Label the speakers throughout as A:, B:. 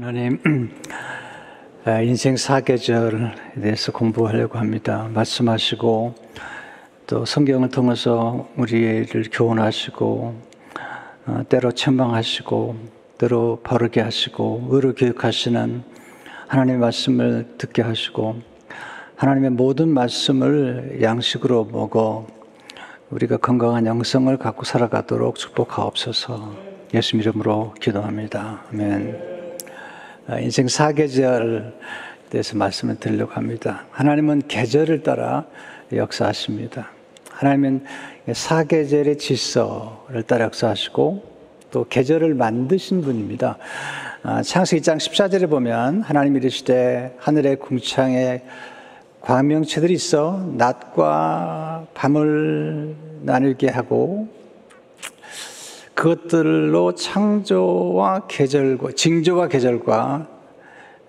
A: 하나님, 인생 사계절에 대해서 공부하려고 합니다. 말씀하시고 또 성경을 통해서 우리를 교훈하시고 때로 책망하시고 때로 바르게 하시고 의로 교육하시는 하나님의 말씀을 듣게 하시고 하나님의 모든 말씀을 양식으로 먹어 우리가 건강한 영성을 갖고 살아가도록 축복하옵소서. 예수 이름으로 기도합니다. 아멘. 인생 사계절에 대해서 말씀을 드리려고 합니다. 하나님은 계절을 따라 역사하십니다. 하나님은 사계절의 질서를 따라 역사하시고 또 계절을 만드신 분입니다. 창세기 2장 14절에 보면 하나님이 이르시되 하늘의 궁창에 광명체들이 있어 낮과 밤을 나누게 하고 그것들로 창조와 계절과 징조와 계절과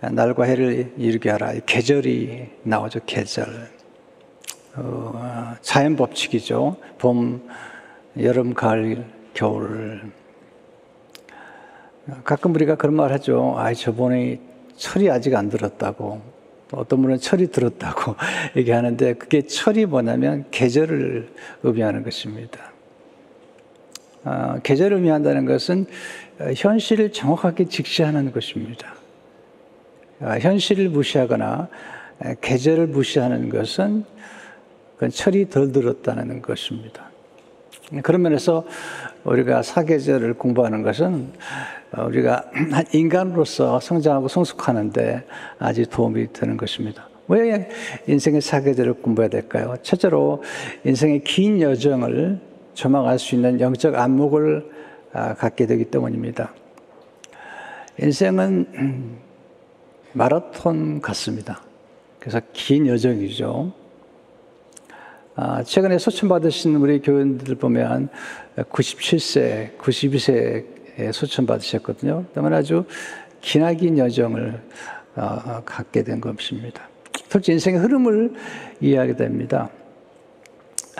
A: 날과 해를 이루게 하라. 계절이 나오죠. 계절. 자연 법칙이죠. 봄, 여름, 가을, 겨울. 가끔 우리가 그런 말 하죠. 저번에 철이 아직 안 들었다고. 어떤 분은 철이 들었다고 얘기하는데 그게 철이 뭐냐면 계절을 의미하는 것입니다. 계절을 의미한다는 것은 현실을 정확하게 직시하는 것입니다. 현실을 무시하거나 계절을 무시하는 것은 그건 철이 덜 들었다는 것입니다. 그런 면에서 우리가 사계절을 공부하는 것은 우리가 인간으로서 성장하고 성숙하는데 아주 도움이 되는 것입니다. 왜 인생의 사계절을 공부해야 될까요? 첫째로 인생의 긴 여정을 조망할 수 있는 영적 안목을 갖게 되기 때문입니다. 인생은 마라톤 같습니다. 그래서 긴 여정이죠. 최근에 소천받으신 우리 교인들 보면 97세, 92세에 소천받으셨거든요. 그러면 아주 기나긴 여정을 갖게 된 것입니다. 특히 인생의 흐름을 이해하게 됩니다.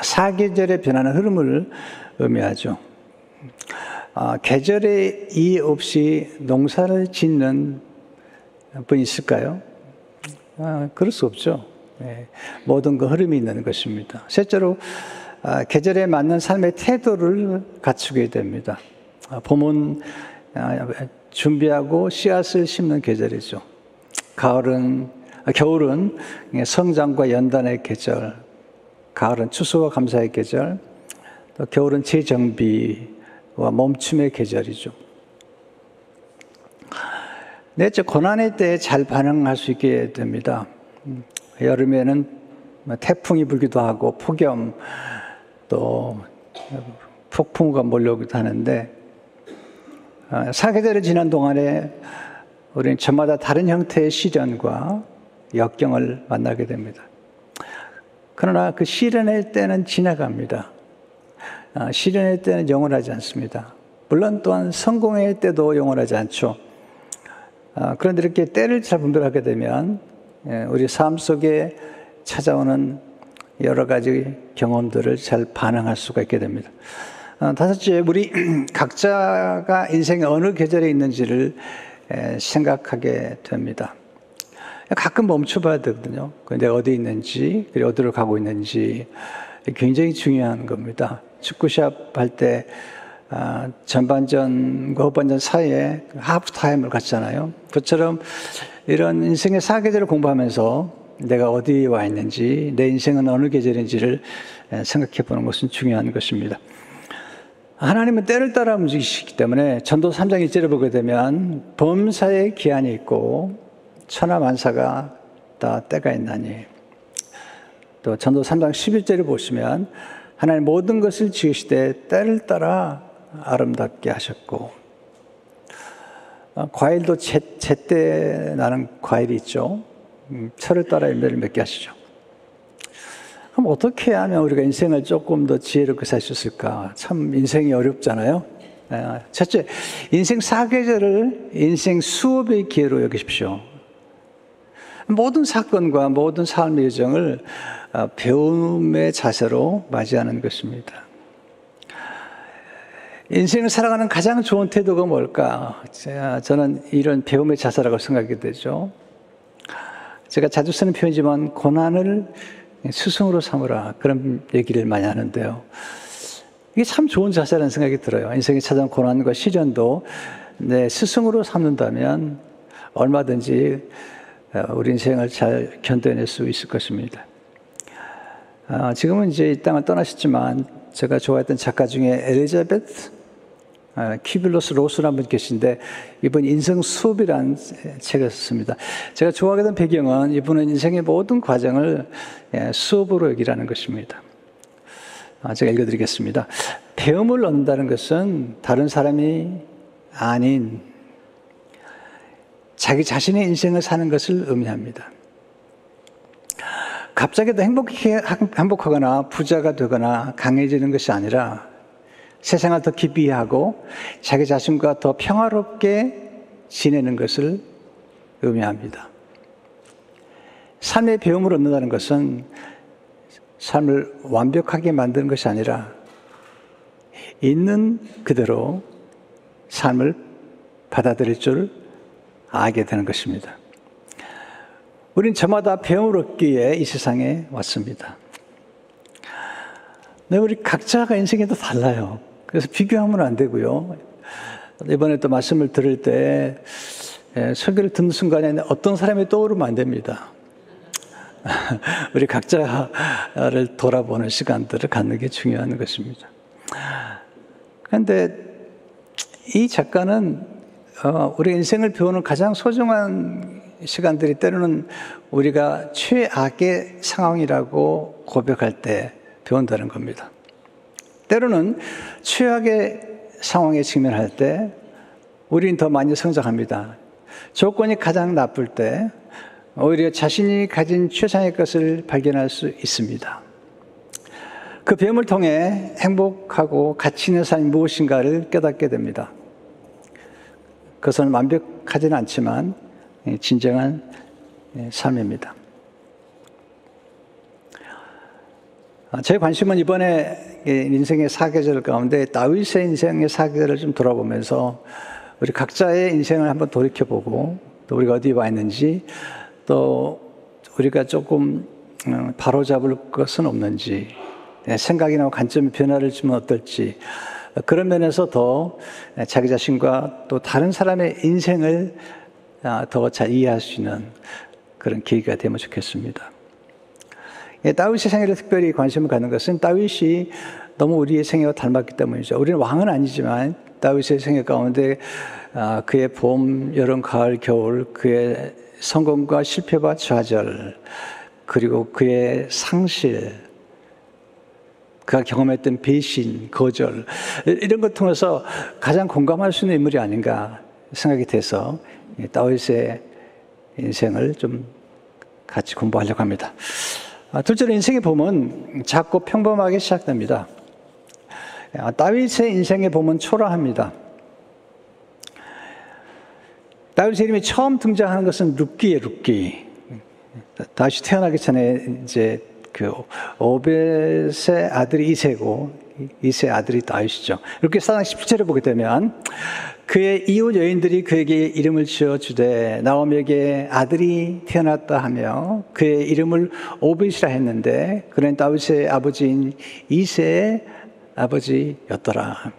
A: 사계절의 변하는 흐름을 의미하죠. 계절에 이의 없이 농사를 짓는 분이 있을까요? 그럴 수 없죠. 모든 그 흐름이 있는 것입니다. 셋째로 계절에 맞는 삶의 태도를 갖추게 됩니다. 봄은 준비하고 씨앗을 심는 계절이죠. 겨울은 성장과 연단의 계절, 가을은 추수와 감사의 계절, 또 겨울은 재정비와 멈춤의 계절이죠. 넷째, 고난의 때에 잘 반응할 수 있게 됩니다. 여름에는 태풍이 불기도 하고 폭염 또 폭풍우가 몰려오기도 하는데 사계절이 지난 동안에 우리는 저마다 다른 형태의 시련과 역경을 만나게 됩니다. 그러나 그 시련의 때는 지나갑니다. 시련의 때는 영원하지 않습니다. 물론 또한 성공의 때도 영원하지 않죠. 그런데 이렇게 때를 잘 분별하게 되면 우리 삶 속에 찾아오는 여러 가지 경험들을 잘 반응할 수가 있게 됩니다. 다섯째, 우리 각자가 인생의 어느 계절에 있는지를 생각하게 됩니다. 가끔 멈춰봐야 되거든요. 내가 어디 있는지, 그리고 어디로 가고 있는지 굉장히 중요한 겁니다. 축구 시합 할 때 전반전과 후반전 사이에 하프타임을 갖잖아요. 그처럼 이런 인생의 사계절을 공부하면서 내가 어디에 와 있는지, 내 인생은 어느 계절인지를 생각해 보는 것은 중요한 것입니다. 하나님은 때를 따라 움직이시기 때문에 전도 3장 1절을 보게 되면 범사에 기한이 있고 천하만사가 다 때가 있나니, 또 전도 3장 11절을 보시면 하나님 모든 것을 지으시되 때를 따라 아름답게 하셨고, 과일도 제때 나는 과일이 있죠. 철을 따라 열매를 맺게 하시죠. 그럼 어떻게 하면 우리가 인생을 조금 더 지혜롭게 살 수 있을까? 참 인생이 어렵잖아요. 첫째, 인생 사계절을 인생 수업의 기회로 여기십시오. 모든 사건과 모든 삶의 여정을 배움의 자세로 맞이하는 것입니다. 인생을 살아가는 가장 좋은 태도가 뭘까? 저는 이런 배움의 자세라고 생각이 되죠. 제가 자주 쓰는 표현이지만 고난을 스승으로 삼으라, 그런 얘기를 많이 하는데요. 이게 참 좋은 자세라는 생각이 들어요. 인생에 찾아온 고난과 시련도 내 스승으로 삼는다면 얼마든지 우리 인생을 잘 견뎌낼 수 있을 것입니다. 지금은 이제 이 땅을 떠나셨지만 제가 좋아했던 작가 중에 엘리자베트 키블러스 로스라는 분 계신데, 이분 인생 수업이라는 책을 썼습니다. 제가 좋아하던 배경은 이분은 인생의 모든 과정을 수업으로 여기라는 것입니다. 제가 읽어드리겠습니다. 배움을 얻는다는 것은 다른 사람이 아닌 자기 자신의 인생을 사는 것을 의미합니다. 갑자기 더 행복하거나 부자가 되거나 강해지는 것이 아니라 세상을 더 깊이 이해하고 자기 자신과 더 평화롭게 지내는 것을 의미합니다. 삶의 배움을 얻는다는 것은 삶을 완벽하게 만드는 것이 아니라 있는 그대로 삶을 받아들일 줄 알게 되는 것입니다. 우린 저마다 배움을 얻기에 이 세상에 왔습니다. 네, 우리 각자가 인생이 다 달라요. 그래서 비교하면 안 되고요. 이번에 또 말씀을 들을 때 설교를 듣는 순간에 어떤 사람이 떠오르면 안 됩니다. 우리 각자를 돌아보는 시간들을 갖는 게 중요한 것입니다. 그런데 이 작가는 우리 인생을 배우는 가장 소중한 시간들이 때로는 우리가 최악의 상황이라고 고백할 때 배운다는 겁니다. 때로는 최악의 상황에 직면할 때 우리는 더 많이 성장합니다. 조건이 가장 나쁠 때 오히려 자신이 가진 최상의 것을 발견할 수 있습니다. 그 배움을 통해 행복하고 가치 있는 삶이 무엇인가를 깨닫게 됩니다. 그것은 완벽하지는 않지만 진정한 삶입니다. 제 관심은 이번에 인생의 사계절 가운데 다윗의 인생의 사계절을 좀 돌아보면서 우리 각자의 인생을 한번 돌이켜보고 또 우리가 어디에 와 있는지, 또 우리가 조금 바로잡을 것은 없는지, 생각이나 관점의 변화를 주면 어떨지, 그런 면에서 더 자기 자신과 또 다른 사람의 인생을 더 잘 이해할 수 있는 그런 계기가 되면 좋겠습니다. 다윗의 생애를 특별히 관심을 갖는 것은 다윗이 너무 우리의 생애와 닮았기 때문이죠. 우리는 왕은 아니지만 다윗의 생애 가운데 그의 봄, 여름, 가을, 겨울, 그의 성공과 실패와 좌절, 그리고 그의 상실, 그가 경험했던 배신, 거절, 이런 것 통해서 가장 공감할 수 있는 인물이 아닌가 생각이 돼서 다윗의 인생을 좀 같이 공부하려고 합니다. 둘째로 인생의 봄은 작고 평범하게 시작됩니다. 다윗의 인생의 봄은 초라합니다. 다윗의 이름이 처음 등장하는 것은 룻기예요, 룻기. 다윗이 태어나기 전에 이제 그 오벳의 아들이 이새고, 이새의 아들이 다윗이죠. 이렇게 사장 17절에 보게 되면 그의 이웃 여인들이 그에게 이름을 지어주되 나오미에게 아들이 태어났다 하며 그의 이름을 오벳이라 했는데 그는 다윗의 아버지인 이새의 아버지였더라.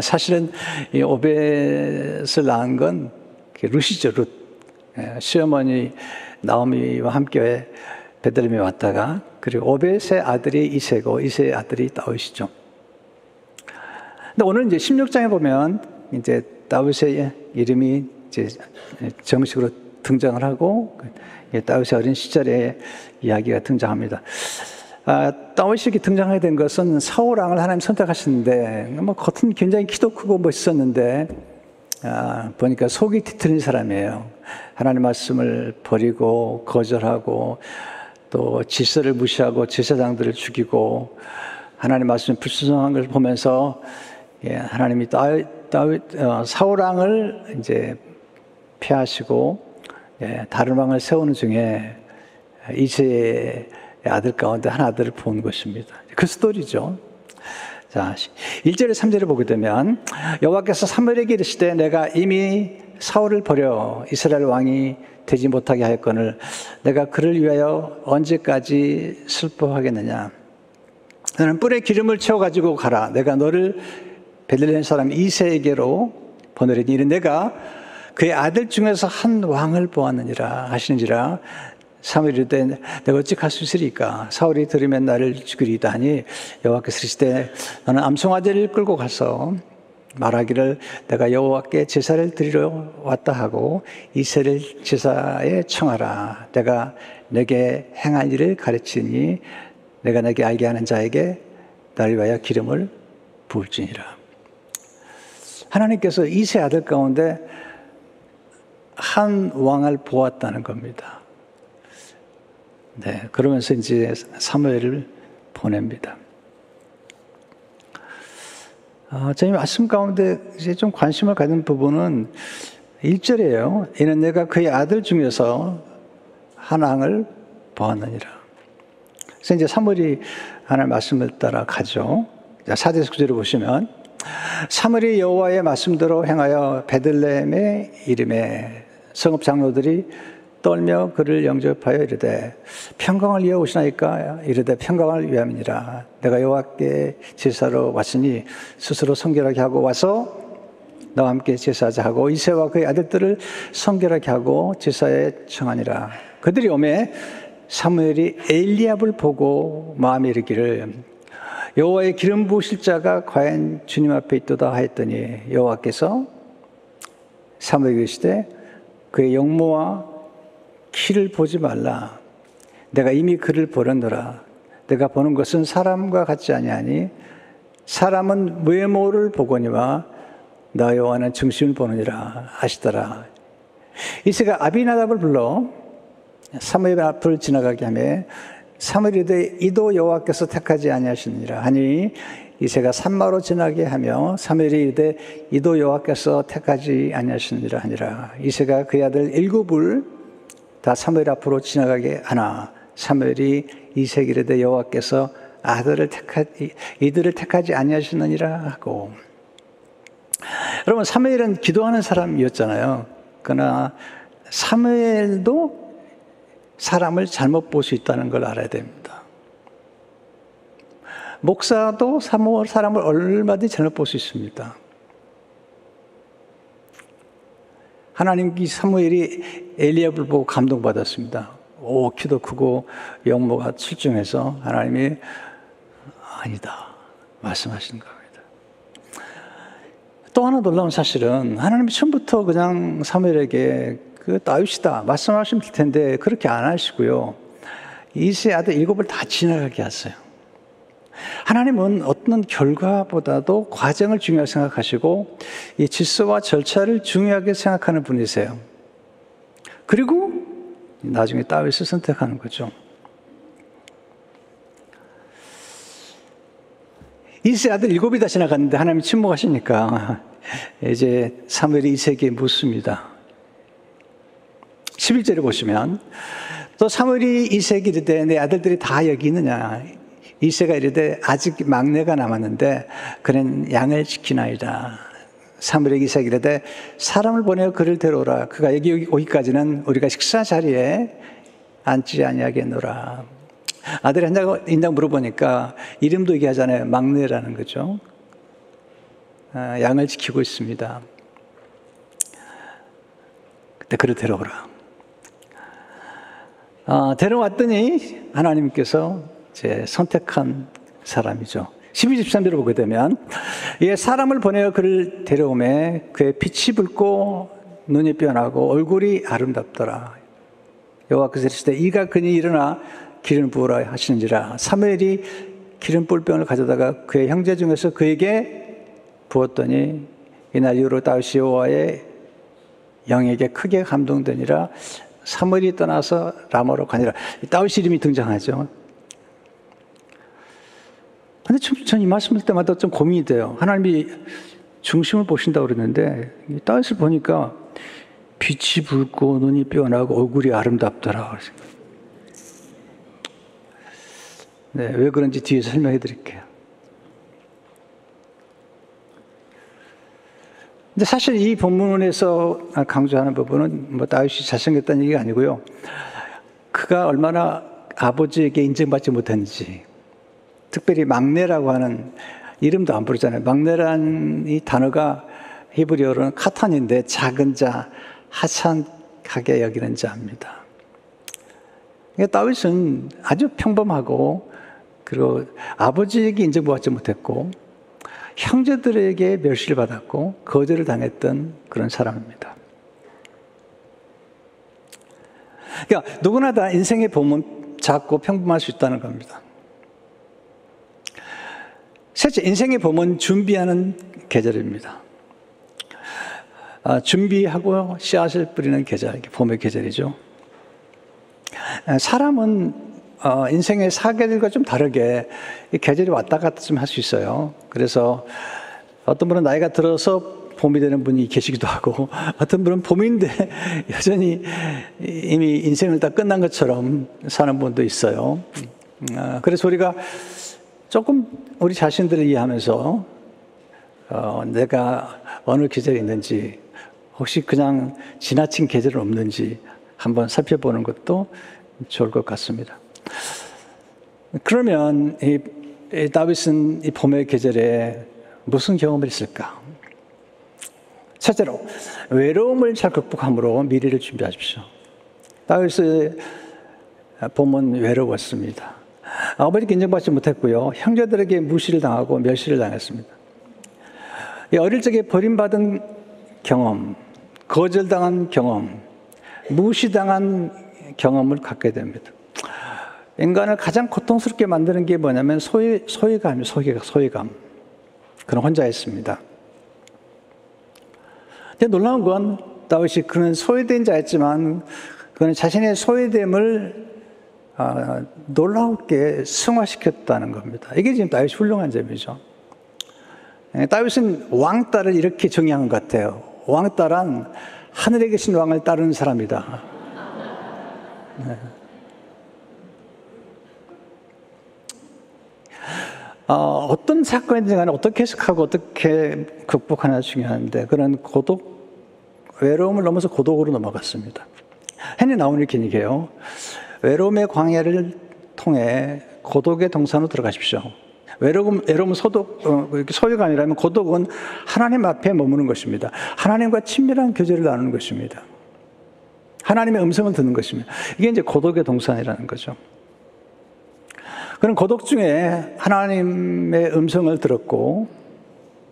A: 사실은 이 오벳을 낳은 건 룻이죠, 룻. 시어머니 나오미와 함께 베들레헴에 왔다가, 그리고 오벳의 아들이 이새고 이새의 아들이 다윗이죠. 근데 오늘 이제 16장에 보면 이제 다윗의 이름이 이제 정식으로 등장을 하고 다윗의 어린 시절의 이야기가 등장합니다. 다윗이 이렇게 등장하게 된 것은 사울 왕을 하나님 선택하셨는데, 뭐 겉은 굉장히 키도 크고 멋있었는데 보니까 속이 뒤틀린 사람이에요. 하나님 말씀을 버리고 거절하고 또 질서를 무시하고 제사장들을 죽이고 하나님 말씀에 불순종한 걸 보면서 하나님이 사울 왕을 이제 폐하시고 다른 왕을 세우는 중에 이새의 아들 가운데 한 아들을 본 것입니다. 그 스토리죠. 자, 1절에 3절을 보게 되면 여호와께서 사무엘에게 이르시되 내가 이미 사울을 버려 이스라엘 왕이 되지 못하게 하였거늘 내가 그를 위하여 언제까지 슬퍼하겠느냐. 너는 뿔에 기름을 채워가지고 가라. 내가 너를 베들레헴 사람 이새에게로 보내리니 이는 내가 그의 아들 중에서 한 왕을 보았느니라 하시는지라. 사무엘이 이르되 내가 어찌 갈 수 있으리까. 사울이 들으면 나를 죽이리이다 하니 여호와께서 이르시되 너는 암송아지를 끌고 가서 말하기를 내가 여호와께 제사를 드리러 왔다 하고 이새를 제사에 청하라. 내가 내게 행한 일을 가르치니 내가 내게 알게 하는 자에게 나를 위하여 기름을 부을지니라. 하나님께서 이새 아들 가운데 한 왕을 보았다는 겁니다. 네, 그러면서 이제 사무엘을 보냅니다. 저희 말씀 가운데 이제 좀 관심을 가진 부분은 1절이에요. 이는 내가 그의 아들 중에서 한 왕을 보았느니라. 그래서 이제 사무엘이 하나님의 말씀을 따라 가죠. 4절 9절을 보시면 사무엘이 여호와의 말씀대로 행하여 베들레헴의 이름에 성읍 장로들이 떨며 그를 영접하여 이르되 평강을 위하여 오시나이까. 이르되 평강을 위함이니라. 내가 여호와께 제사로 왔으니 스스로 성결하게 하고 와서 너와 함께 제사하자 하고 이새와 그의 아들들을 성결하게 하고 제사에 청하니라. 그들이 오매 사무엘이 엘리압을 보고 마음에 이르기를 여호와의 기름 부으실 자가 과연 주님 앞에 있도다 하였더니 여호와께서 사무엘에게 이르시되 그의 용모와 키를 보지 말라. 내가 이미 그를 보렸노라. 내가 보는 것은 사람과 같지 아니하니 사람은 외모를 보거니와 나 여호와는 중심을 보느니라 하시더라. 이새가 아비나답을 불러 사무엘 앞을 지나가게 하며 사무엘이 이르되 이도 여호와께서 택하지 아니하시느니라 하니 이새가 산마로 지나게 하며 사무엘이 이르되 이도 여호와께서 택하지 아니하시느니라 하니라. 이새가 그의 아들 7을 다 사무엘 앞으로 지나가게 하나 사무엘이 이새에게 이르되 여호와께서 이들을 택하지 아니하시느니라 하고. 여러분 사무엘은 기도하는 사람이었잖아요. 그러나 사무엘도 사람을 잘못 볼 수 있다는 걸 알아야 됩니다. 목사도 사람을 얼마든지 잘못 볼 수 있습니다. 하나님이 사무엘이 엘리압을 보고 감동받았습니다. 키도 크고 영모가 출중해서 하나님이 아니다 말씀하시는 겁니다. 또 하나 놀라운 사실은 하나님이 처음부터 그냥 사무엘에게 그 다윗이다 말씀하시면 될 텐데 그렇게 안 하시고요. 이새 아들 7을 다 지나가게 하세요. 하나님은 어떤 결과보다도 과정을 중요하게 생각하시고 이 질서와 절차를 중요하게 생각하는 분이세요. 그리고 나중에 다윗을 선택하는 거죠. 이새 아들 7이 다 지나갔는데 하나님이 침묵하시니까 이제 사무엘이 이새에게 묻습니다. 11절에 보시면 또 사무엘이 이새에게 이르되 내 아들들이 다 여기 있느냐. 이새가 이르되 아직 막내가 남았는데 그는 양을 지키나이다. 사무엘에게 이새가 이르되 사람을 보내어 그를 데려오라. 그가 여기 오기까지는 우리가 식사 자리에 앉지 아니하겠노라. 아들이 한다고 물어보니까 이름도 얘기하잖아요. 막내라는 거죠. 양을 지키고 있습니다. 그때 그를 데려오라. 데려왔더니 하나님께서 선택한 사람이죠. 12, 13절을 보게 되면 사람을 보내어 그를 데려오매 그의 빛이 붉고 눈이 변하고 얼굴이 아름답더라. 여호와께서 이르시되 이가 그니 일어나 기름 부으라 하시는지라. 사무엘이 기름 부을 병을 가져다가 그의 형제 중에서 그에게 부었더니 이날 이후로 다윗이 여호와의 영에게 크게 감동되니라. 사무엘이 떠나서 라마로 가니라. 다윗 이름이 등장하죠. 근데 전 이 말씀을 때마다 좀 고민이 돼요. 하나님이 중심을 보신다고 그랬는데 다윗을 보니까 빛이 붉고 눈이 변하고 얼굴이 아름답더라. 네, 왜 그런지 뒤에서 설명해 드릴게요. 근데 사실 이 본문에서 강조하는 부분은 뭐 다윗이 잘생겼다는 얘기가 아니고요. 그가 얼마나 아버지에게 인정받지 못했는지, 특별히 막내라고 하는 이름도 안 부르잖아요. 막내란 이 단어가 히브리어로는 카탄인데 작은 자, 하찮게 여기는 자입니다. 그러니까 다윗은 아주 평범하고 그리고 아버지에게 인정받지 못했고 형제들에게 멸시를 받았고 거절을 당했던 그런 사람입니다. 그러니까 누구나 다 인생의 봄은 작고 평범할 수 있다는 겁니다. 셋째, 인생의 봄은 준비하는 계절입니다. 준비하고 씨앗을 뿌리는 계절, 봄의 계절이죠. 사람은 인생의 사계절과 좀 다르게 이 계절이 왔다 갔다 좀 할 수 있어요. 그래서 어떤 분은 나이가 들어서 봄이 되는 분이 계시기도 하고, 어떤 분은 봄인데 여전히 이미 인생을 다 끝난 것처럼 사는 분도 있어요. 그래서 우리가 조금 우리 자신들을 이해하면서 내가 어느 계절에 있는지, 혹시 그냥 지나친 계절은 없는지 한번 살펴보는 것도 좋을 것 같습니다. 그러면 이 다윗은 이 봄의 계절에 무슨 경험을 했을까? 첫째로 외로움을 잘 극복함으로 미래를 준비하십시오. 다윗의 봄은 외로웠습니다. 아버지께 인정받지 못했고요. 형제들에게 무시를 당하고 멸시를 당했습니다. 어릴 적에 버림받은 경험, 거절당한 경험, 무시당한 경험을 갖게 됩니다. 인간을 가장 고통스럽게 만드는 게 뭐냐면 소외감이에요. 소외감. 그는 혼자 있습니다. 근데 놀라운 건 다윗이 그는 소외된 자였지만 그는 자신의 소외됨을 놀랍게 승화시켰다는 겁니다. 이게 지금 다윗이 훌륭한 점이죠. 다윗은 왕따를 이렇게 정의한 것 같아요. 왕따란 하늘에 계신 왕을 따르는 사람이다. 네. 어떤 사건이든 간에 어떻게 해석하고 어떻게 극복하나 중요한데, 그런 외로움을 넘어서 고독으로 넘어갔습니다. 헨리 나운이 기니게요. 외로움의 광야를 통해 고독의 동산으로 들어가십시오. 외로움은 소유감이라면 고독은 하나님 앞에 머무는 것입니다. 하나님과 친밀한 교제를 나누는 것입니다. 하나님의 음성을 듣는 것입니다. 이게 이제 고독의 동산이라는 거죠. 그런 고독 중에 하나님의 음성을 들었고,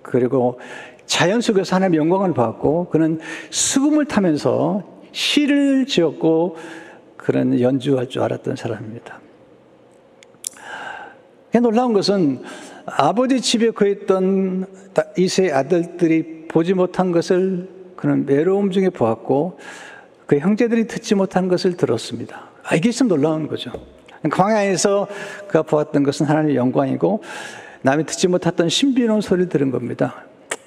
A: 그리고 자연 속에서 하나님의 영광을 봤고, 그는 수금을 타면서 시를 지었고 그런 연주할 줄 알았던 사람입니다. 놀라운 것은 아버지 집에 거했던 이세의 아들들이 보지 못한 것을 그는 외로움 중에 보았고, 그 형제들이 듣지 못한 것을 들었습니다. 이게 참 놀라운 거죠. 광야에서 그가 보았던 것은 하나님의 영광이고, 남이 듣지 못했던 신비로운 소리를 들은 겁니다.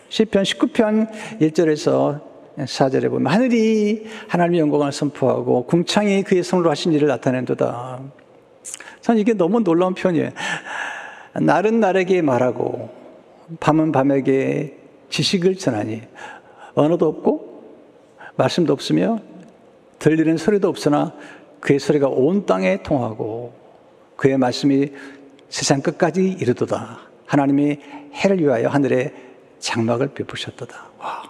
A: 시편 19편 1절에서 4절에 보면 하늘이 하나님의 영광을 선포하고 궁창이 그의 손으로 하신 일을 나타낸도다. 전 이게 너무 놀라운 표현이에요. 날은 날에게 말하고 밤은 밤에게 지식을 전하니 언어도 없고 말씀도 없으며 들리는 소리도 없으나 그의 소리가 온 땅에 통하고 그의 말씀이 세상 끝까지 이르도다. 하나님이 해를 위하여 하늘에 장막을 베푸셨도다. 와,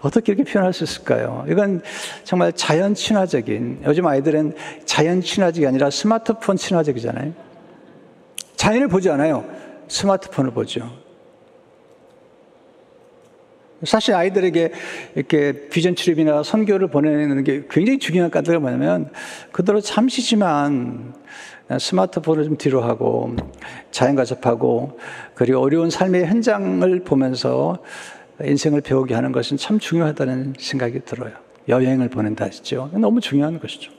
A: 어떻게 이렇게 표현할 수 있을까요? 이건 정말 자연 친화적인, 요즘 아이들은 자연 친화적이 아니라 스마트폰 친화적이잖아요. 자연을 보지 않아요. 스마트폰을 보죠. 사실 아이들에게 이렇게 비전 출입이나 선교를 보내는 게 굉장히 중요한 까닭이 뭐냐면, 그대로 잠시지만 스마트폰을 좀 뒤로 하고 자연과 접하고 그리고 어려운 삶의 현장을 보면서 인생을 배우게 하는 것은 참 중요하다는 생각이 들어요. 여행을 보낸다 하시죠. 너무 중요한 것이죠.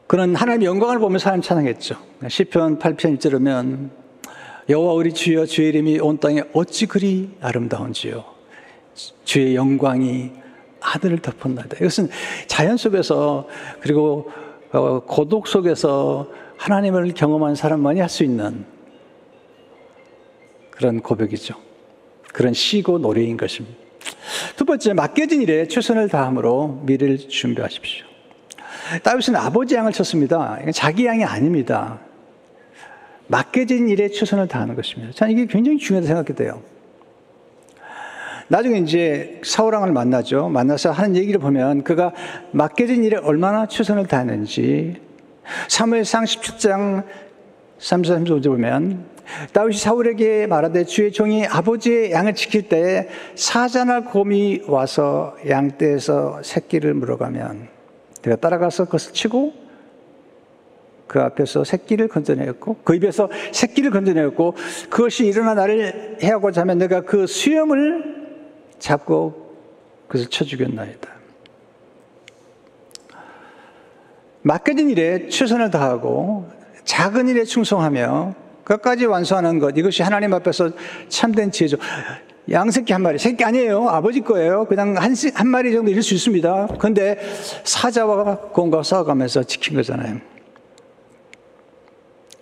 A: 그런 하나님의 영광을 보면서 하나님 찬양했죠. 시편 8편 1절이면 여호와 우리 주여, 주의 이름이 온 땅에 어찌 그리 아름다운지요. 주의 영광이 하늘을 덮었나이다. 이것은 자연 속에서 그리고 고독 속에서 하나님을 경험한 사람만이 할 수 있는 그런 고백이죠. 그런 시고 노래인 것입니다. 두 번째, 맡겨진 일에 최선을 다함으로 미래를 준비하십시오. 다윗은 아버지 양을 쳤습니다. 자기 양이 아닙니다. 맡겨진 일에 최선을 다하는 것입니다. 저는 이게 굉장히 중요하다고 생각해요. 나중에 이제 사울왕을 만나죠. 만나서 하는 얘기를 보면 그가 맡겨진 일에 얼마나 최선을 다했는지 사무엘상 17장 3절 35절 보면 다윗이 사울에게 말하되 주의 종이 아버지의 양을 지킬 때에 사자나 곰이 와서 양떼에서 새끼를 물어가면 내가 따라가서 그것을 치고 그 앞에서 새끼를 건져내었고 그 입에서 새끼를 건져내었고 그것이 일어나 나를 해하고자 하면 내가 그 수염을 잡고 그것을 쳐 죽였나이다. 맡겨진 일에 최선을 다하고 작은 일에 충성하며 끝까지 완수하는 것, 이것이 하나님 앞에서 참된 지혜죠. 양새끼 한 마리, 새끼 아니에요. 아버지 거예요. 그냥 한 마리 정도 잃을 수 있습니다. 그런데 사자와 곰과 싸워가면서 지킨 거잖아요.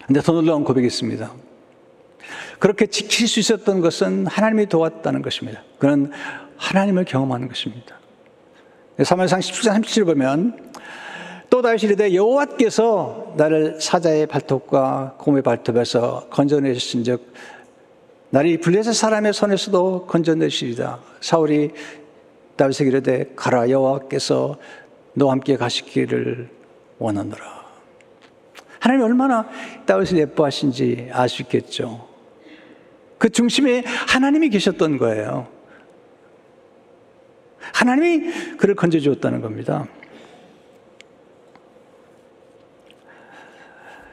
A: 근데 더 놀라운 고백이 있습니다. 그렇게 지킬 수 있었던 것은 하나님이 도왔다는 것입니다. 그는 하나님을 경험하는 것입니다. 사무엘상 17장 37을 보면 또 다윗이 이르되 여호와께서 나를 사자의 발톱과 곰의 발톱에서 건져내셨은즉 나를 블레셋 사람의 손에서도 건져내시리다. 사울이 다윗에게 이르되 가라 여호와께서 너와 함께 가시기를 원하노라. 하나님이 얼마나 다윗을 예뻐하신지 알 수 있겠죠. 그 중심에 하나님이 계셨던 거예요. 하나님이 그를 건져주었다는 겁니다.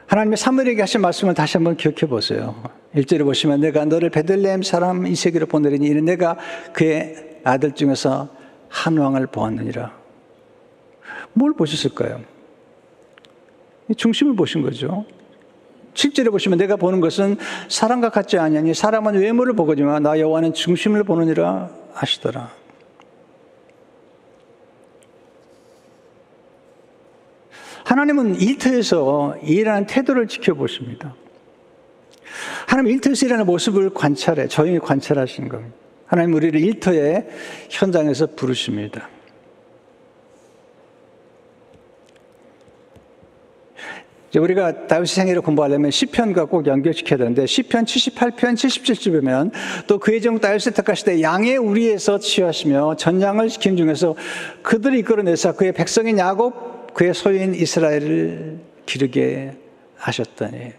A: 하나님의 사무엘에게 하신 말씀을 다시 한번 기억해 보세요. 1절에 보시면 내가 너를 베들레헴 사람 이세기로 보내리니 이는 내가 그의 아들 중에서 한 왕을 보았느니라. 뭘 보셨을까요? 중심을 보신 거죠. 7절에 보시면 내가 보는 것은 사람과 같지 아니하니 사람은 외모를 보거니와 나 여호와는 중심을 보느니라 하시더라. 하나님은 일터에서 일하는 태도를 지켜보십니다. 하나님 일터에서 일하는 모습을 관찰해 조용히 관찰하시는 겁니다. 하나님 우리를 일터의 현장에서 부르십니다. 이제 우리가 다윗의 생애를 공부하려면 시편과 꼭 연결시켜야 되는데 시편 78편 77절 보면 또 그의 종 다윗을 택하시되 양의 우리에서 치유하시며 전양을 지킴 중에서 그들을 이끌어내사 그의 백성인 야곱 그의 소유인 이스라엘을 기르게 하셨다니.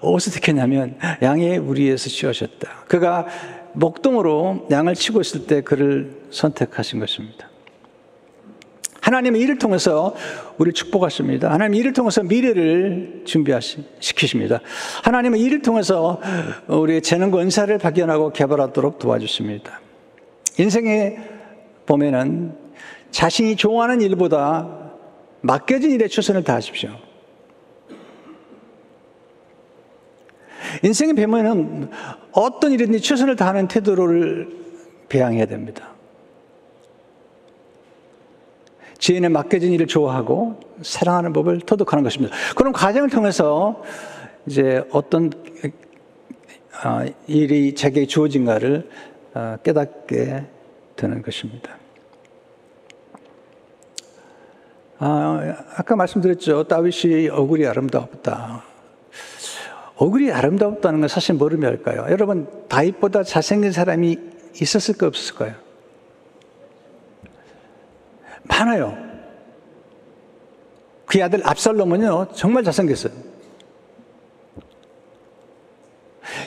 A: 어디서 택했냐면 양의 우리에서 치우셨다. 그가 목동으로 양을 치고 있을 때 그를 선택하신 것입니다. 하나님은 이를 통해서 우리를 축복하십니다. 하나님은 이를 통해서 미래를 준비시키십니다. 하나님은 이를 통해서 우리의 재능과 은사를 발견하고 개발하도록 도와주십니다. 인생에 보면은 자신이 좋아하는 일보다 맡겨진 일에 최선을 다하십시오. 인생에 보면은 어떤 일이든지 최선을 다하는 태도를 배양해야 됩니다. 지인의 맡겨진 일을 좋아하고 사랑하는 법을 터득하는 것입니다. 그런 과정을 통해서 이제 어떤 일이 제게 주어진가를 깨닫게 되는 것입니다. 아까 말씀드렸죠. 다윗이 얼굴이 아름다웠다. 얼굴이 아름다웠다는 건 사실 뭐를 의미할까요? 여러분, 다윗보다 잘생긴 사람이 있었을까요? 없었을까요? 많아요. 그의 아들 압살롬은요, 정말 잘생겼어요.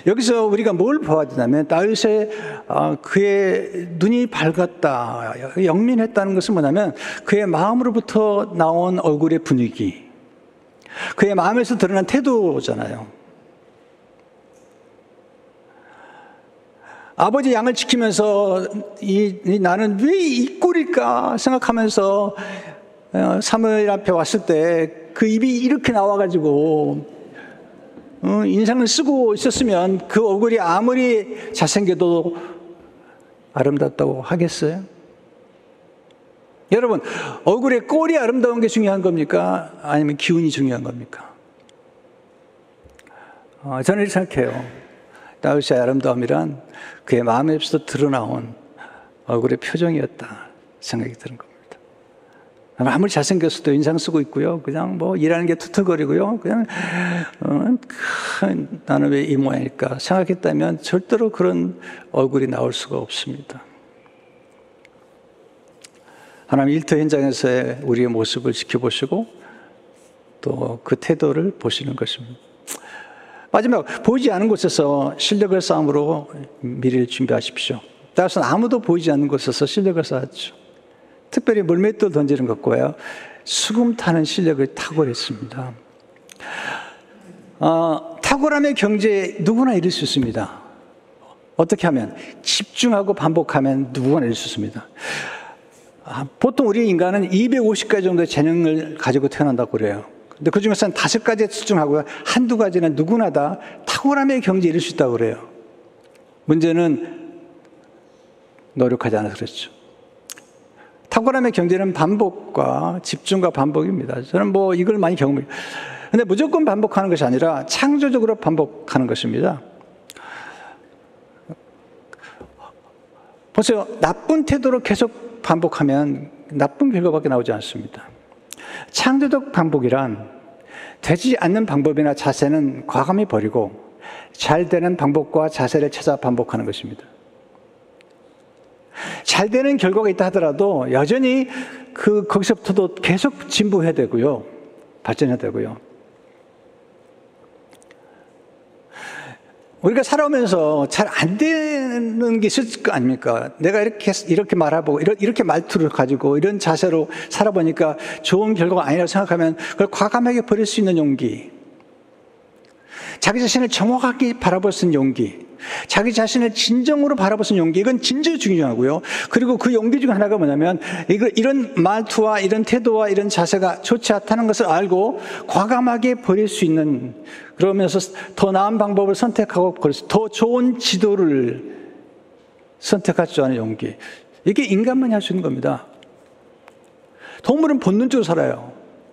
A: 여기서 우리가 뭘 봐야 되냐면 다윗의 그의 눈이 밝았다, 영민했다는 것은 뭐냐면 그의 마음으로부터 나온 얼굴의 분위기, 그의 마음에서 드러난 태도잖아요. 아버지 양을 지키면서 나는 왜 이 꼴일까 생각하면서 사무엘 앞에 왔을 때 그 입이 이렇게 나와가지고 인상을 쓰고 있었으면 그 얼굴이 아무리 잘생겨도 아름답다고 하겠어요? 여러분, 얼굴의 꼴이 아름다운 게 중요한 겁니까? 아니면 기운이 중요한 겁니까? 저는 이렇게 생각해요. 다윗의 아름다움이란 그의 마음에서 드러나온 얼굴의 표정이었다 생각이 드는 겁니다. 아무리 잘생겼어도 인상 쓰고 있고요. 그냥 뭐 일하는 게 투틀거리고요. 그냥 나는 왜 이 모양일까 생각했다면 절대로 그런 얼굴이 나올 수가 없습니다. 하나님 일터 현장에서의 우리의 모습을 지켜보시고 또 그 태도를 보시는 것입니다. 마지막, 보이지 않는 곳에서 실력을 쌓음으로 미래를 준비하십시오. 따라서 아무도 보이지 않는 곳에서 실력을 쌓았죠. 특별히 물맷돌 던지는 것과요, 수금 타는 실력을 탁월했습니다. 탁월함의 경지에 누구나 이룰 수 있습니다. 어떻게 하면? 집중하고 반복하면 누구나 이룰 수 있습니다. 보통 우리 인간은 250가지 정도의 재능을 가지고 태어난다고 그래요. 근데 그 중에서는 5가지에 집중하고요, 한두 가지는 누구나 다 탁월함의 경지에 이룰 수 있다고 그래요. 문제는 노력하지 않아서 그렇죠. 탁월함의 경지는 반복과 집중과 반복입니다. 저는 뭐 이걸 많이 경험해요. 근데 무조건 반복하는 것이 아니라 창조적으로 반복하는 것입니다. 보세요. 나쁜 태도로 계속 반복하면 나쁜 결과밖에 나오지 않습니다. 창조적 반복이란 되지 않는 방법이나 자세는 과감히 버리고 잘 되는 방법과 자세를 찾아 반복하는 것입니다. 잘 되는 결과가 있다 하더라도 여전히 거기서부터도 계속 진보해야 되고요. 발전해야 되고요. 우리가 살아오면서 잘 안 되는 게 있을 거 아닙니까? 내가 이렇게 말하고, 이렇게 말투를 가지고, 이런 자세로 살아보니까 좋은 결과가 아니라고 생각하면 그걸 과감하게 버릴 수 있는 용기. 자기 자신을 정확하게 바라볼 수 있는 용기. 자기 자신을 진정으로 바라볼 수 있는 용기. 이건 진짜 중요하고요. 그리고 그 용기 중 하나가 뭐냐면, 이런 말투와 이런 태도와 이런 자세가 좋지 않다는 것을 알고 과감하게 버릴 수 있는, 그러면서 더 나은 방법을 선택하고 더 좋은 지도를 선택할 줄 아는 용기. 이게 인간만이 할 수 있는 겁니다. 동물은 본능적으로 살아요.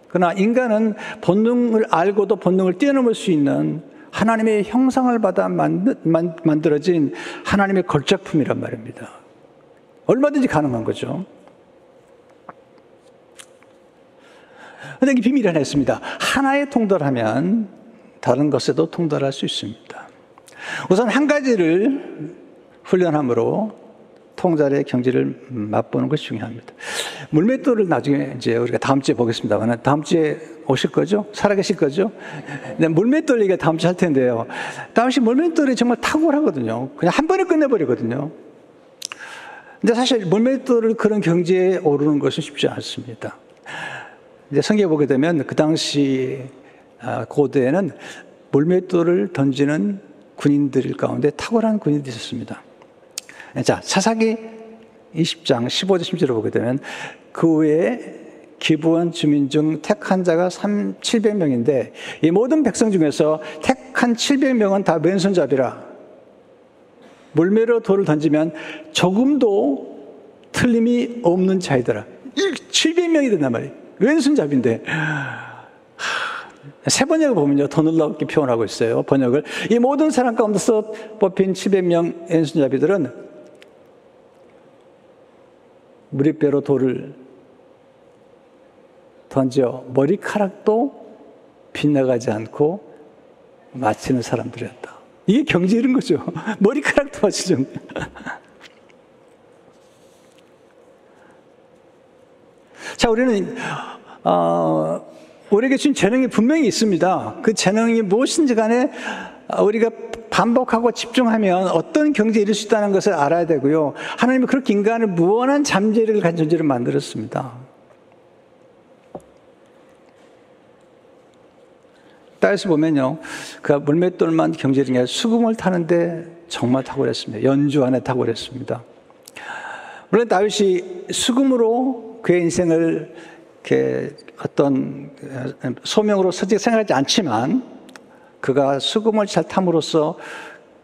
A: 그러나 인간은 본능을 알고도 본능을 뛰어넘을 수 있는 하나님의 형상을 받아 만들어진 하나님의 걸작품이란 말입니다. 얼마든지 가능한 거죠. 그런데 이 비밀이 하나 있습니다. 하나에 통달하면 다른 것에도 통달할 수 있습니다. 우선 한 가지를 훈련함으로 통달의 경지를 맛보는 것이 중요합니다. 물맷돌을 나중에 이제 우리가 다음 주에 보겠습니다만, 다음 주에 오실 거죠? 살아계실 거죠? 네, 물맷돌 얘기가 다음 주에 할 텐데요. 다윗이 물맷돌이 정말 탁월하거든요. 그냥 한 번에 끝내버리거든요. 근데 사실 물맷돌을 그런 경지에 오르는 것은 쉽지 않습니다. 이제 성경에 보게 되면 그 당시 고대에는 물맷돌을 던지는 군인들 가운데 탁월한 군인들이 있었습니다. 자, 사사기 20장 15절 10절을 보게 되면 그 외에 기브온 주민 중 택한 자가 700명인데 이 모든 백성 중에서 택한 700명은 다 왼손잡이라 물매로 돌을 던지면 조금도 틀림이 없는 자이더라. 700명이 된단 말이에요. 왼손잡이인데 세 번역을 보면요, 더 놀랍게 표현하고 있어요. 번역을. 이 모든 사람 가운데서 뽑힌 700명 왼손잡이들은 무리배로 돌을 던져 머리카락도 빗나가지 않고 마치는 사람들이었다. 이게 경지 이런 거죠. 머리카락도 마치죠. 자, 우리는 우리에게 준 재능이 분명히 있습니다. 그 재능이 무엇인지 간에 우리가 반복하고 집중하면 어떤 경지에 이를 수 있다는 것을 알아야 되고요. 하나님은 그렇게 인간을 무한한 잠재력을 가진 존재를 만들었습니다. 다윗을 보면요, 그 물맷돌만 경지력이 아니라 수금을 타는데 정말 탁월했습니다. 연주안에 탁월했습니다. 물론 다윗이 수금으로 그의 인생을 이렇게 어떤 소명으로 솔직히 생각하지 않지만 그가 수금을 잘 탐으로써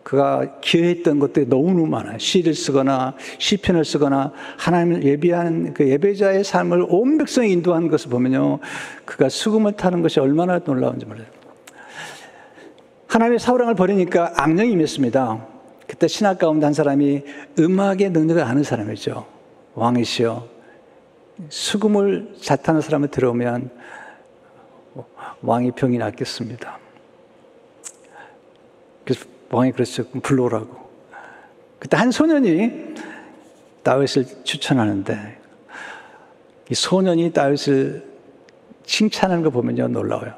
A: 그가 기여했던 것들이 너무너무 많아요. 시를 쓰거나 시편을 쓰거나 하나님을 예배하는 그 예배자의 삶을 온 백성이 인도한 것을 보면요, 그가 수금을 타는 것이 얼마나 놀라운지 몰라요. 하나님의 사우랑을 버리니까 악령이 임했습니다. 그때 신하 가운데 한 사람이 음악의 능력을 아는 사람이죠. 왕이시여, 수금을 잘 타는 사람을 들어오면 왕이 병이 낫겠습니다. 그래서 왕이 그랬죠. 불러오라고. 그때 한 소년이 다윗을 추천하는데 이 소년이 다윗을 칭찬하는 거 보면요, 놀라워요.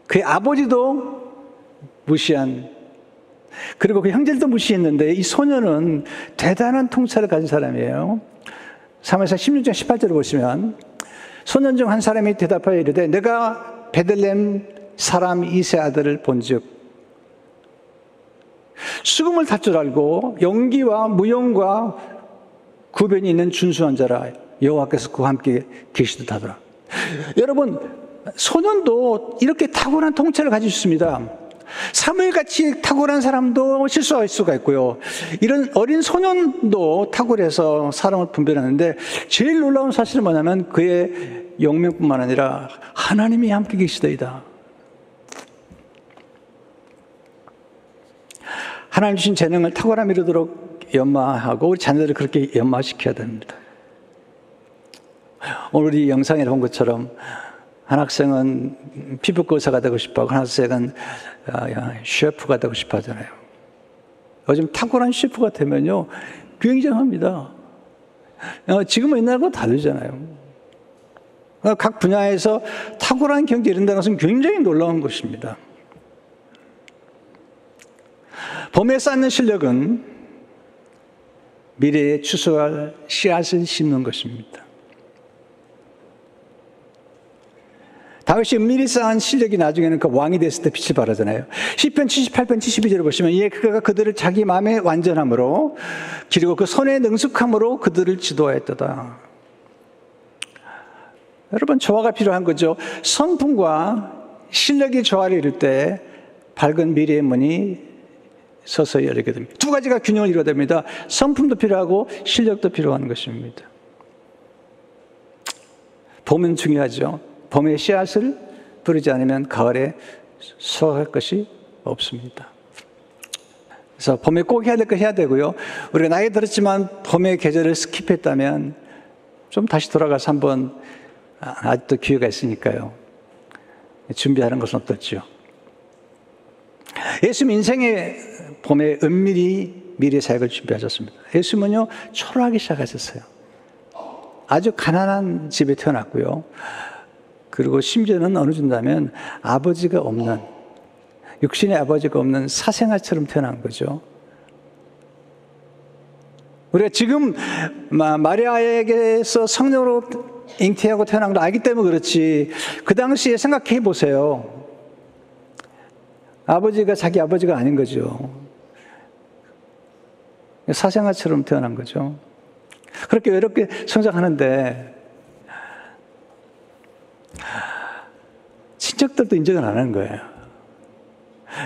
A: 그의 아버지도 무시한, 그리고 그 형제들도 무시했는데 이 소년은 대단한 통찰을 가진 사람이에요. 사무엘상 16장 18절을 보시면 소년 중 한 사람이 대답하여 이르되 내가 베들레헴 사람 이세 아들을 본즉 수금을 탈 줄 알고 연기와 무용과 구변이 있는 준수한 자라 여호와께서 그와 함께 계시듯 하더라. 여러분, 소년도 이렇게 탁월한 통찰을 가지고 있습니다. 사무엘같이 탁월한 사람도 실수할 수가 있고요. 이런 어린 소년도 탁월해서 사람을 분별하는데 제일 놀라운 사실은 뭐냐면 그의 영명뿐만 아니라 하나님이 함께 계시더이다. 하나님 주신 재능을 탁월함 이루도록 연마하고 우리 자녀들을 그렇게 연마시켜야 됩니다. 오늘 이 영상에 본 것처럼 한 학생은 피부과 의사가 되고 싶어하고 한 학생은 셰프가 되고 싶어 하잖아요. 요즘 탁월한 셰프가 되면요 굉장합니다. 지금은 옛날과 다르잖아요. 각 분야에서 탁월한 경지에 이른다는 것은 굉장히 놀라운 것입니다. 봄에 쌓는 실력은 미래에 추수할 씨앗을 심는 것입니다. 다윗이 은밀히 쌓은 실력이 나중에는 그 왕이 됐을 때 빛을 발하잖아요. 시편 78편 72절을 보시면 이에 그가 그들을 자기 마음의 완전함으로 그리고 그 손의 능숙함으로 그들을 지도하였도다. 여러분, 조화가 필요한 거죠. 성품과 실력이 조화를 이룰 때 밝은 미래의 문이 서서히 열리게 됩니다. 두 가지가 균형을 이루어야 됩니다. 성품도 필요하고 실력도 필요한 것입니다. 봄은 중요하죠. 봄에 씨앗을 뿌리지 않으면 가을에 수확할 것이 없습니다. 그래서 봄에 꼭 해야 될 거 해야 되고요. 우리가 나이 들었지만 봄의 계절을 스킵했다면 좀 다시 돌아가서 한번 아직도 기회가 있으니까요. 준비하는 것은 어떨지요? 예수님 인생의 봄에 은밀히 미래 사역을 준비하셨습니다. 예수님은요 초라하게 시작하셨어요. 아주 가난한 집에 태어났고요. 그리고 심지어는 어느 정도면 아버지가 없는, 육신의 아버지가 없는 사생아처럼 태어난 거죠. 우리가 지금 마리아에게서 성령으로 잉태하고 태어난 걸 알기 때문에 그렇지, 그 당시에 생각해 보세요. 아버지가 자기 아버지가 아닌 거죠. 사생아처럼 태어난 거죠. 그렇게 외롭게 성장하는데 친척들도 인정을 안 하는 거예요.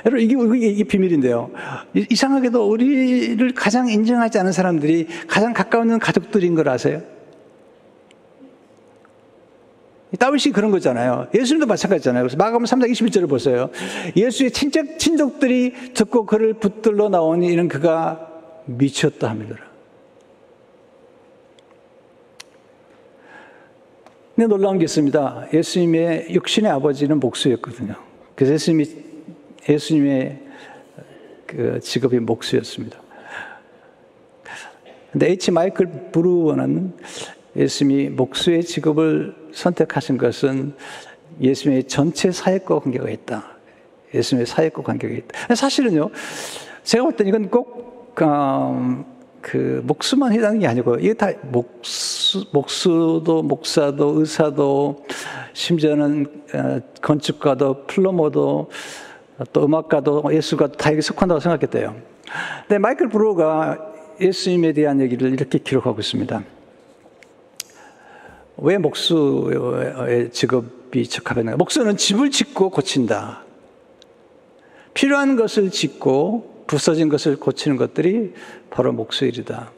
A: 여러분, 이게 비밀인데요. 이상하게도 우리를 가장 인정하지 않은 사람들이 가장 가까운 가족들인 걸 아세요? 다윗이 그런 거잖아요. 예수님도 마찬가지잖아요. 그래서 마가복음 3장 21절을 보세요. 예수의 친족들이 듣고 그를 붙들러 나오니 이는 그가 미쳤다 합니다. 근데 놀라운 게 있습니다. 예수님의 육신의 아버지는 목수였거든요. 그래서 예수님의 그 직업이 목수였습니다. 근데 H. 마이클 브루어는 예수님이 목수의 직업을 선택하신 것은 예수님의 전체 사역과 관계가 있다. 예수님의 사역과 관계가 있다. 사실은요, 제가 볼 땐 이건 꼭 목수만 해당하는 게 아니고, 이게 다 목수도, 목사도, 의사도, 심지어는 건축가도, 플러머도, 또 음악가도, 예술가도 다 여기 속한다고 생각했대요. 근데 마이클 브루어가 예수님에 대한 얘기를 이렇게 기록하고 있습니다. 왜 목수의 직업이 적합했는가? 목수는 집을 짓고 고친다. 필요한 것을 짓고 부서진 것을 고치는 것들이 바로 목수의 일이다.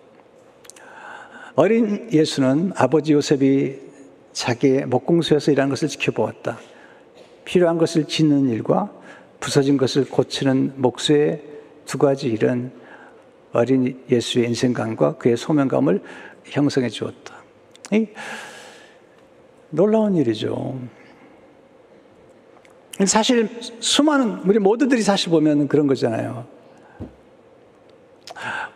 A: 어린 예수는 아버지 요셉이 자기의 목공소에서 일하는 것을 지켜보았다. 필요한 것을 짓는 일과 부서진 것을 고치는 목수의 두 가지 일은 어린 예수의 인생감과 그의 소명감을 형성해 주었다. 놀라운 일이죠. 사실 수많은 우리 모두들이 사실 보면 그런 거잖아요.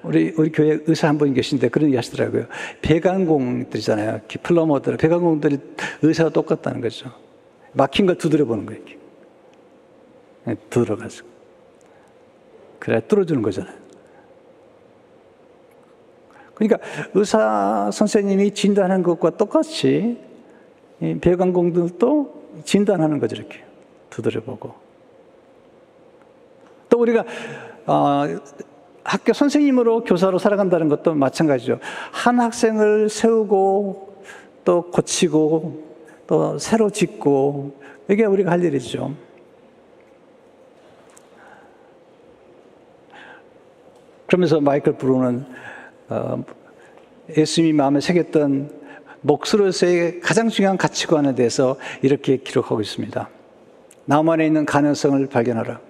A: 우리 교회 의사 한 분 계신데 그런 얘기 하시더라고요. 배관공들이잖아요. 플러머들, 배관공들이 의사와 똑같다는 거죠. 막힌 걸 두드려 보는 거예요. 두드려가지고. 그래야 뚫어주는 거잖아요. 그러니까 의사 선생님이 진단하는 것과 똑같이 배관공들도 진단하는 거죠. 이렇게 두드려보고. 또 우리가 학교 선생님으로 교사로 살아간다는 것도 마찬가지죠. 한 학생을 세우고 또 고치고 또 새로 짓고 이게 우리가 할 일이죠. 그러면서 마이클 브루는 예수님이 마음에 새겼던 목수로서의 가장 중요한 가치관에 대해서 이렇게 기록하고 있습니다. 나무 안에 있는 가능성을 발견하라.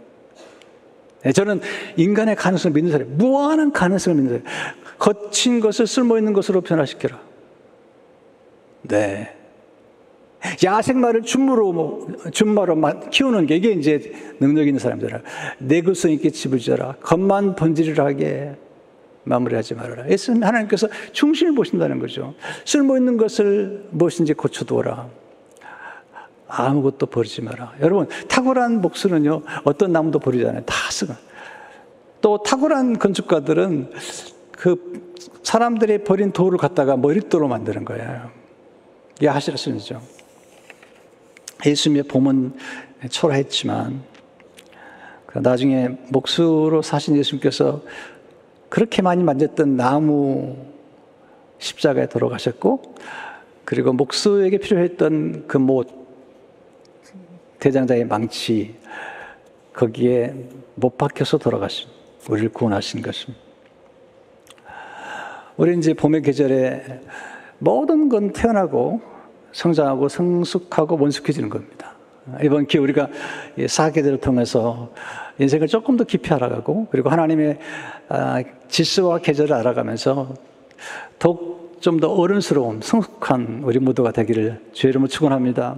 A: 저는 인간의 가능성을 믿는 사람이에요. 무한한 가능성을 믿는 사람이에요. 거친 것을 쓸모있는 것으로 변화시켜라. 네. 야생마를 준마로 키우는 게 이게 이제 능력 있는 사람들이라. 내구성 있게 집을 지어라. 겉만 번지르르하게 마무리하지 말아라. 예수님 하나님께서 중심을 보신다는 거죠. 쓸모있는 것을 무엇인지 고쳐두어라. 아무것도 버리지 마라. 여러분, 탁월한 목수는요, 어떤 나무도 버리잖아요. 다 쓰고. 또 탁월한 건축가들은 그 사람들이 버린 돌을 갖다가 머릿돌로 만드는 거예요. 이게 하시라슨이죠. 예수님의 봄은 초라했지만 나중에 목수로 사신 예수님께서 그렇게 많이 만졌던 나무 십자가에 돌아가셨고, 그리고 목수에게 필요했던 그 못, 대장장의 망치, 거기에 못 박혀서 돌아가신, 우리를 구원하신 것입니다. 우리 이제 봄의 계절에 모든 건 태어나고 성장하고 성숙하고 원숙해지는 겁니다. 이번 기회에 우리가 사계절을 통해서 인생을 조금 더 깊이 알아가고, 그리고 하나님의 질서와 계절을 알아가면서 더욱 좀 더 어른스러운 성숙한 우리 모두가 되기를 주의 이름으로 축원합니다.